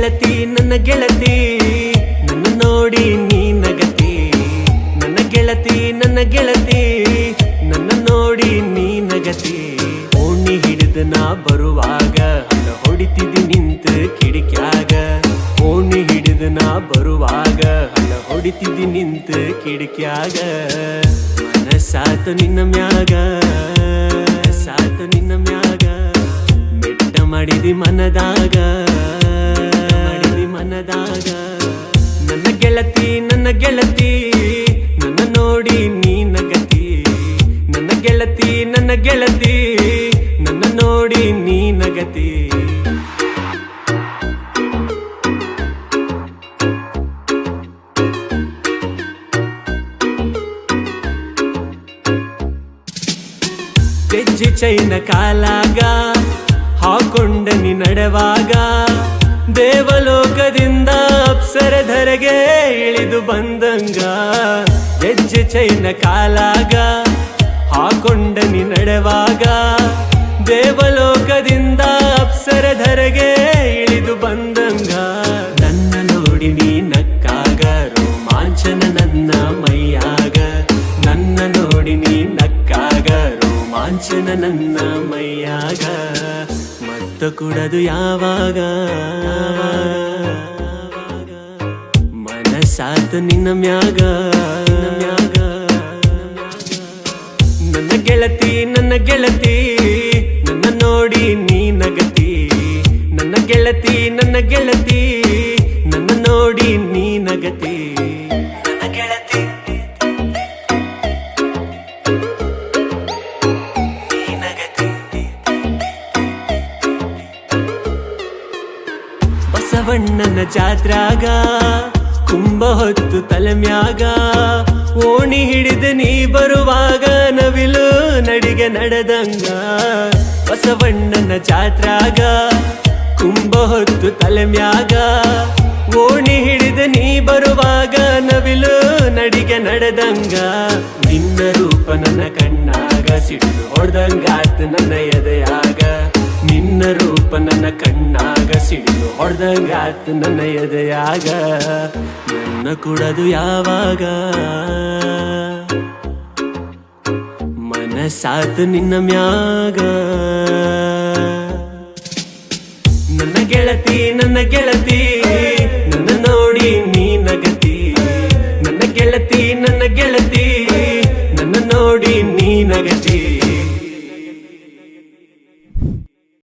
ಗೆಳತಿ ನನ್ನ ಗೆಳತಿ ನನ್ನ ನೋಡಿ ನೀ ನಗತಿ ನನ್ನ ಗೆಳತಿ ನನ್ನ ಗೆಳತಿ ನನ್ನ ನೋಡಿ ನೀ ನಗತಿ ಓಣಿ ಹಿಡಿದು ನಾ ಬರುವಾಗ ಹಣ ಹೊಡಿತಿದ್ದಿ ನಿಂತು ಕಿಡಿಕ್ಯಾಗ ಓಣಿ ಹಿಡಿದು ನಾ ಬರುವಾಗ ಹಣ ಹೊಡಿತಿದ್ದಿ ನಿಂತು ಕಿಡಿಕ್ಯಾಗ ಮನಸಾತು ನಿನ್ನ ಮ್ಯಾಗ ಸಾತು ನಿನ್ನ ಮ್ಯಾಗ ಮೆಟ್ಟ ಮಾಡಿದಿ ಮನದಾಗ ನನ್ನ ಗೆಳತಿ ನನ್ನ ಗೆಳತಿ ನನ್ನ ನೋಡಿ ನೀ ನಗತಿ ನನ್ನ ಗೆಳತಿ ನನ್ನ ಗೆಳತಿ ನನ್ನ ನೋಡಿ ನೀ ನಗತಿ ಗೆಜ್ಜೆ ಚೈನ ಕಾಲಾಗ ಹಾಕೊಂಡ ನೀ ನಡೆವಾಗ ದೇವಲೋಕದಿಂದ ಅಪ್ಸರಧರೆಗೆ ಇಳಿದು ಬಂದಂಗ ಗೆಜ್ಜೆ ಚೈನ ಕಾಲಾಗ ಹಾಕೊಂಡ ನೀ ನಡೆವಾಗ ದೇವಲೋಕದಿಂದ ಅಪ್ಸರಧರೆಗೆ ಇಳಿದು ಬಂದಂಗ ನನ್ನ ನೋಡಿ ನೀ ನಕ್ಕಾಗ ರೋಮಾಂಚನ ನನ್ನ ಮೈಯಾಗ ನನ್ನ ನೋಡಿ ನೀ ನಕ್ಕಾಗ ರೋಮಾಂಚನ ನನ್ನ ಮೈಯಾಗ ಮತ್ತ ಕುಡದು ಯಾವಾಗ ಮನಸಾತು ನಿನ್ನ ಮ್ಯಾಗ ನನ್ನ ಗೆಳತಿ ನನ್ನ ಗೆಳತಿ ನನ್ನ ನೋಡಿ ನೀ ನಗತಿ ನನ್ನ ಗೆಳತಿ ನನ್ನ ಗೆಳತಿ ನನ್ನ ನೋಡಿ ನೀ ನಗತಿ ನನ್ನ ಗೆಳತಿ ಬಸವಣ್ಣನ ಜಾತ್ರಾಗ ಕುಂಭ ಹೊತ್ತು ತಲೆಮ್ಯಾಗ ಓಣಿ ಹಿಡಿದು ನೀ ಬರುವಾಗ ನವಿಲು ನಡಿಗೆ ನಡೆದಂಗ ಬಸವಣ್ಣನ ಜಾತ್ರಾಗ ಕುಂಭ ಹೊತ್ತು ತಲೆಮ್ಯಾಗ ಓಣಿ ಹಿಡಿದು ನೀ ಬರುವಾಗ ನವಿಲು ನಡಿಗೆ ನಡೆದಂಗ ನಿನ್ನ ರೂಪ ನನ್ನ ಕಣ್ಣಾಗ ಸಿಡಿದು ಹೊಡೆದಂಗಾತು ನನ್ನ ಎದೆಯಾಗ ನಿನ್ನ ರೂಪ ನನ್ನ ಕಣ್ಣಾಗ ಸಿಡಿದು ಹೊಡೆದಂಗಾತು ನನ್ನ ಎದೆಯಾಗ ನನ್ನ ಕುಡದು ಯಾವಾಗ ಮನಸಾತು ನಿನ್ನ ಮ್ಯಾಗ ನನ್ನ ಗೆಳತಿ ನನ್ನ ಗೆಳತಿ ನನ್ನ ನೋಡಿ ನೀ ನಗತಿ ನನ್ನ ಗೆಳತಿ ನನ್ನ ಗೆಳತಿ ನನ್ನ ನೋಡಿ ನೀ ನಗತಿ